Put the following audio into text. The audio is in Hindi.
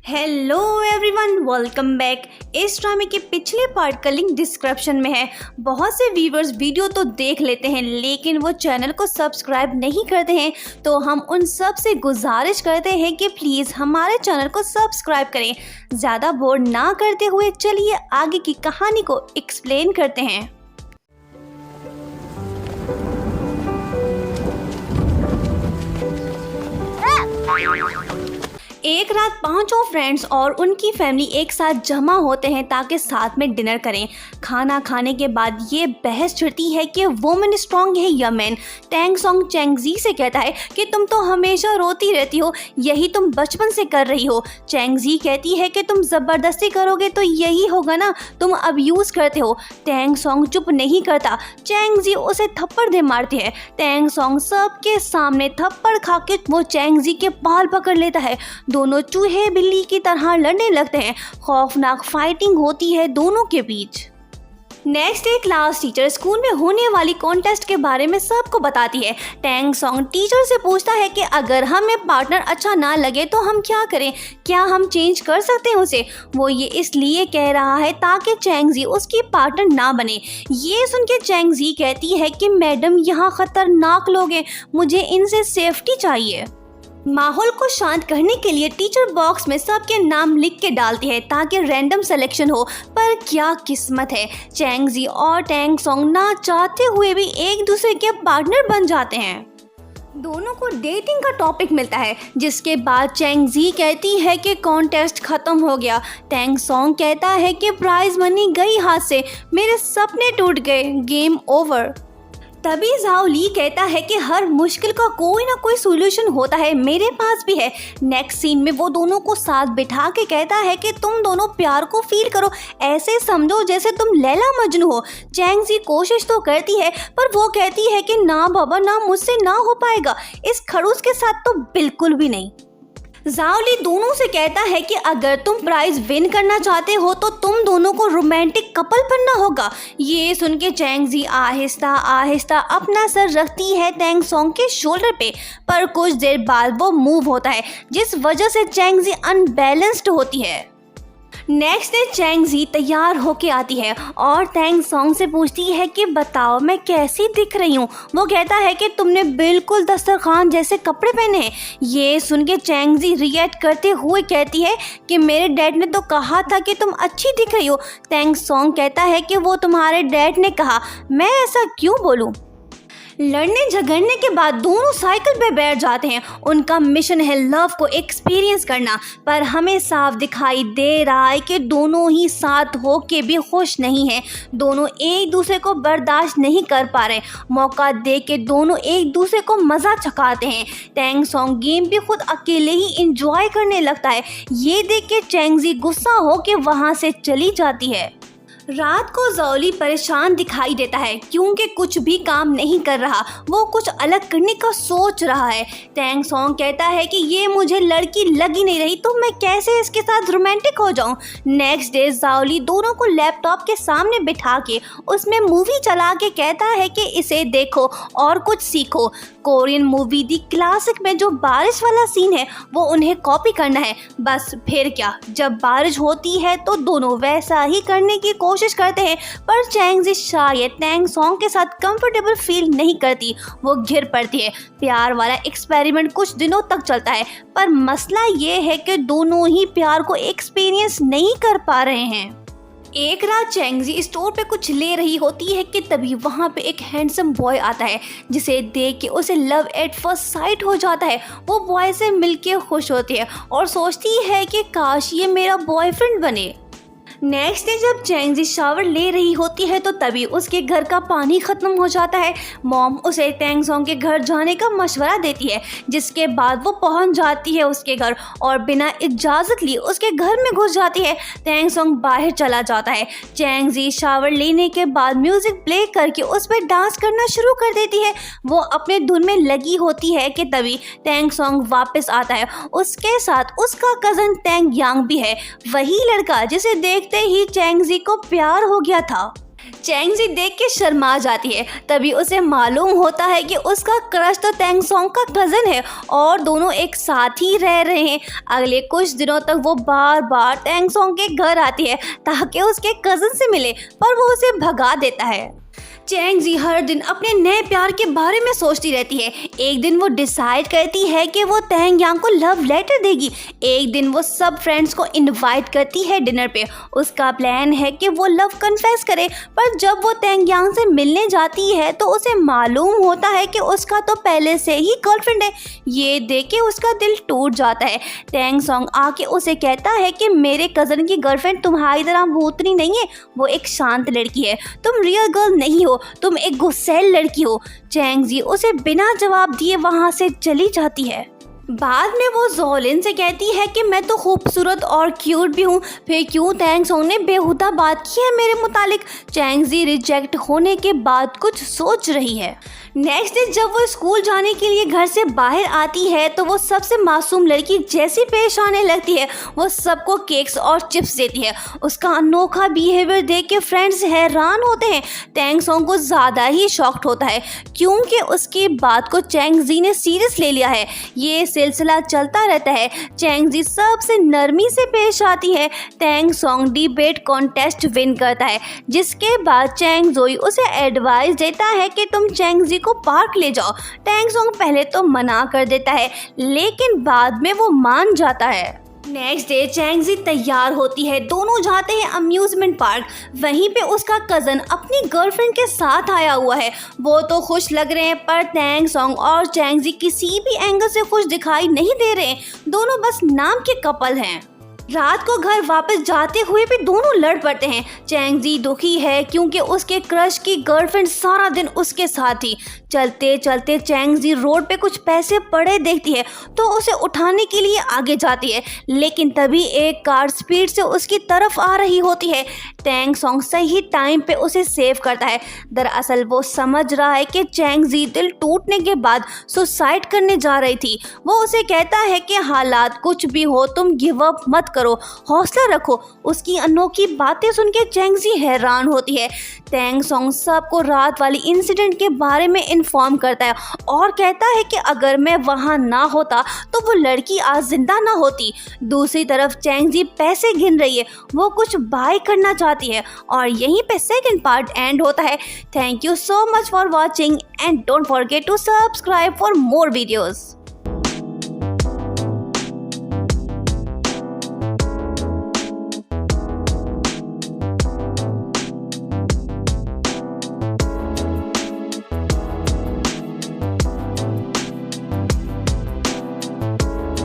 Hello everyone, welcome back. इस ड्रामे के पिछले पार्ट का लिंक डिस्क्रिप्शन में है। बहुत से व्यूवर्स वीडियो तो देख लेते हैं लेकिन वो चैनल को सब्सक्राइब नहीं करते हैं, तो हम उन सब से गुजारिश करते हैं कि प्लीज़ हमारे चैनल को सब्सक्राइब करें। ज़्यादा बोर ना करते हुए चलिए आगे की कहानी को एक्सप्लेन करते हैं। एक रात पांचों फ्रेंड्स और उनकी फैमिली एक साथ जमा होते हैं ताकि साथ में डिनर करें। खाना खाने के बाद ये बहस छिड़ती है कि वुमेन स्ट्रांग है या मैन। टैंग सॉन्ग चैंगजी से कहता है कि तुम तो हमेशा रोती रहती हो, यही तुम बचपन से कर रही हो। चैंगजी कहती है कि तुम ज़बरदस्ती करोगे तो यही होगा ना, तुम अब्यूज़ करते हो। टैंग सॉन्ग चुप नहीं करता, चैंगजी उसे थप्पड़ दे मारती है। टैंग सॉन्ग सबके सामने थप्पड़ खा के वो चैंगजी के बाल पकड़ लेता है। दोनों चूहे बिल्ली की तरह लड़ने लगते हैं। खौफनाक फाइटिंग होती है दोनों के बीच। Next day class teacher school में होने वाली कॉन्टेस्ट के बारे में सबको बताती है। टैंग सॉन्ग टीचर से पूछता है कि अगर हमें पार्टनर अच्छा ना लगे तो हम क्या करें, क्या हम चेंज कर सकते हैं उसे। वो ये इसलिए कह रहा है ताकि चैंगजी उसकी पार्टनर ना बने। ये सुन के चैंगजी कहती है कि मैडम यहाँ खतरनाक लोग हैं, मुझे इनसे सेफ्टी चाहिए। माहौल को शांत करने के लिए टीचर बॉक्स में सबके नाम लिख के डालती है ताकि रैंडम सिलेक्शन हो। पर क्या किस्मत है, चैंगजी और टैंग सॉन्ग ना चाहते हुए भी एक दूसरे के पार्टनर बन जाते हैं। दोनों को डेटिंग का टॉपिक मिलता है, जिसके बाद चैंगजी कहती है कि कॉन्टेस्ट खत्म हो गया। टैंग सॉन्ग कहता है कि प्राइज मनी गई हाथ से, मेरे सपने टूट गए, गेम ओवर। तभी जाओ ली कहता है कि हर मुश्किल का कोई ना कोई सोल्यूशन होता है, मेरे पास भी है। नेक्स्ट सीन में वो दोनों को साथ बिठा के कहता है कि तुम दोनों प्यार को फील करो, ऐसे समझो जैसे तुम लैला मजनू हो। चैंगजी कोशिश तो करती है पर वो कहती है कि ना बाबा ना, मुझसे ना हो पाएगा, इस खड़ूस के साथ तो बिल्कुल भी नहीं। जाओली दोनों से कहता है कि अगर तुम प्राइज विन करना चाहते हो तो तुम दोनों को रोमांटिक कपल बनना होगा। ये सुन के चैंगजी आहिस्ता आहिस्ता अपना सर रखती है टैंग सॉन्ग के शोल्डर पे, पर कुछ देर बाद वो मूव होता है जिस वजह से चैंगजी अनबैलेंस्ड होती है। नेक्स्ट डे चैंगजी तैयार होके आती है और टैंग सॉन्ग से पूछती है कि बताओ मैं कैसी दिख रही हूँ। वो कहता है कि तुमने बिल्कुल दस्तरखान जैसे कपड़े पहने हैं। ये सुन के चैंगजी रिएक्ट करते हुए कहती है कि मेरे डैड ने तो कहा था कि तुम अच्छी दिख रही हो। टैंग सॉन्ग कहता है कि वो तुम्हारे डैड ने कहा, मैं ऐसा क्यों बोलूँ। लड़ने झगड़ने के बाद दोनों साइकिल पे बैठ जाते हैं। उनका मिशन है लव को एक्सपीरियंस करना, पर हमें साफ दिखाई दे रहा है कि दोनों ही साथ हो के भी खुश नहीं हैं। दोनों एक दूसरे को बर्दाश्त नहीं कर पा रहे। मौका दे के दोनों एक दूसरे को मज़ा चखाते हैं। टैंग सॉन्ग गेम भी खुद अकेले ही इंजॉय करने लगता है। ये देख के चैंगजी गुस्सा हो के वहाँ से चली जाती है। रात को जाओली परेशान दिखाई देता है क्योंकि कुछ भी काम नहीं कर रहा, वो कुछ अलग करने का सोच रहा है। टैंग सॉन्ग कहता है कि ये मुझे लड़की लग ही नहीं रही तो मैं कैसे इसके साथ रोमांटिक हो जाऊं। नेक्स्ट डे जाओली दोनों को लैपटॉप के सामने बिठा के उसमें मूवी चला के कहता है कि इसे देखो और कुछ सीखो। कोरियन मूवी दी क्लासिक में जो बारिश वाला सीन है वो उन्हें कॉपी करना है, बस फिर क्या, जब बारिश होती है तो दोनों वैसा ही करने की कोशिश करते हैं। पर चैंगजी शायद टैंग सॉन्ग के साथ कंफर्टेबल फील नहीं करती, वो घिर पड़ती है। प्यार वाला एक्सपेरिमेंट कुछ दिनों तक चलता है, पर मसला ये है कि दोनों ही प्यार को एक्सपीरियंस नहीं कर पा रहे हैं। एक रात चैंगजी स्टोर पे कुछ ले रही होती है कि तभी वहाँ पे एक हैंडसम बॉय आता है, जिसे देख के उसे लव एट फर्स्ट साइट हो जाता है। वो बॉय से मिलके खुश होती है और सोचती है कि काश ये मेरा बॉयफ्रेंड बने। नेक्स्ट डे जब चैंगजी शावर ले रही होती है तो तभी उसके घर का पानी खत्म हो जाता है। मॉम उसे टैंग सॉन्ग के घर जाने का मशवरा देती है, जिसके बाद वो पहुंच जाती है उसके घर और बिना इजाज़त लिए उसके घर में घुस जाती है। टैंग सॉन्ग बाहर चला जाता है। चैंगजी शावर लेने के बाद म्यूजिक प्ले करके उस पर डांस करना शुरू कर देती है। वो अपने धुन में लगी होती है कि तभी टैंग सॉन्ग वापस आता है। उसके साथ उसका कज़न टैंग यांग भी है, वही लड़का जिसे देखते ही चैंगजी को प्यार हो गया था। चैंगजी देख के शर्मा जाती है। तभी उसे मालूम होता है कि उसका क्रश तो टैंग सॉन्ग का कज़न है और दोनों एक साथ ही रह रहे हैं। अगले कुछ दिनों तक वो बार बार टैंग सॉन्ग के घर आती है ताकि उसके कज़न से मिले, पर वो उसे भगा देता है। चैंगजी हर दिन अपने नए प्यार के बारे में सोचती रहती है। एक दिन वो डिसाइड करती है कि वो टैंग यांग को लव लेटर देगी। एक दिन वो सब फ्रेंड्स को इनवाइट करती है डिनर पे। उसका प्लान है कि वो लव कन्फेस करे, पर जब वो टैंग यांग से मिलने जाती है तो उसे मालूम होता है कि उसका तो पहले से ही गर्लफ्रेंड है। ये देख के उसका दिल टूट जाता है। टैंग सॉन्ग आके उसे कहता है कि मेरे कज़न की गर्लफ्रेंड तुम्हारी तरह भूतनी नहीं है, वो एक शांत लड़की है, तुम रियल गर्ल नहीं हो, तुम एक गुस्सैल लड़की हो। चैंगजी उसे बिना जवाब दिए वहां से चली जाती है। बाद में वो जोलिन से कहती है कि मैं तो खूबसूरत और क्यूट भी हूँ, फिर क्यों टैंग सॉन्ग ने बेहुदा बात की है मेरे मुतालिक। चैंगजी रिजेक्ट होने के बाद कुछ सोच रही है। नेक्स्ट डे जब वो स्कूल जाने के लिए घर से बाहर आती है तो वो सबसे मासूम लड़की जैसी पेश आने लगती है। वो सबको केक्स और चिप्स देती है। उसका अनोखा बिहेवियर देख के फ्रेंड्स हैरान होते हैं। टैंग सॉन्ग को ज़्यादा ही शॉक्ड होता है क्योंकि उसकी बात को चैंगजी ने सीरियस ले लिया है। ये सिलसिला चलता रहता है। चैंगजी सबसे नरमी से पेश आती है। Tang song debate contest win करता है, जिसके बाद चैंगजोई उसे एडवाइस देता है कि तुम चैंगजी को पार्क ले जाओ। टैंग सॉन्ग पहले तो मना कर देता है, लेकिन बाद में वो मान जाता है। नेक्स्ट डे चैंगजी तैयार होती है। दोनों जाते हैं अम्यूजमेंट पार्क। वहीं पे उसका कज़न अपनी गर्लफ्रेंड के साथ आया हुआ है। वो तो खुश लग रहे हैं, पर टैंग सॉन्ग और चैंगजी किसी भी एंगल से खुश दिखाई नहीं दे रहे। दोनों बस नाम के कपल हैं। रात को घर वापस जाते हुए भी दोनों लड़ पड़ते हैं। चैंगजी दुखी है क्योंकि उसके क्रश की गर्लफ्रेंड सारा दिन उसके साथ थी। चलते चलते चैंगजी रोड पे कुछ पैसे पड़े देखती है तो उसे उठाने के लिए आगे जाती है, लेकिन तभी एक कार स्पीड से उसकी तरफ आ रही होती है। टैंग सॉन्ग सही टाइम पे उसे सेव करता है। दरअसल वो समझ रहा है कि चैंगजी दिल टूटने के बाद सुसाइड करने जा रही थी। वो उसे कहता है कि हालात कुछ भी हो तुम गिव अप मत करो, हौसला रखो। उसकी अनोखी बातें सुन के चैंगजी हैरान होती है। टैंग सॉन्ग सबको रात वाली इंसिडेंट के बारे में इन्फॉर्म करता है और कहता है कि अगर मैं वहां ना होता तो वो लड़की आज जिंदा ना होती। दूसरी तरफ चैंगजी पैसे गिन रही है। वो कुछ बाय करना चाहती है और यहीं पे सेकंड पार्ट एंड होता है। Thank you so much for watching and don't forget to subscribe for more videos.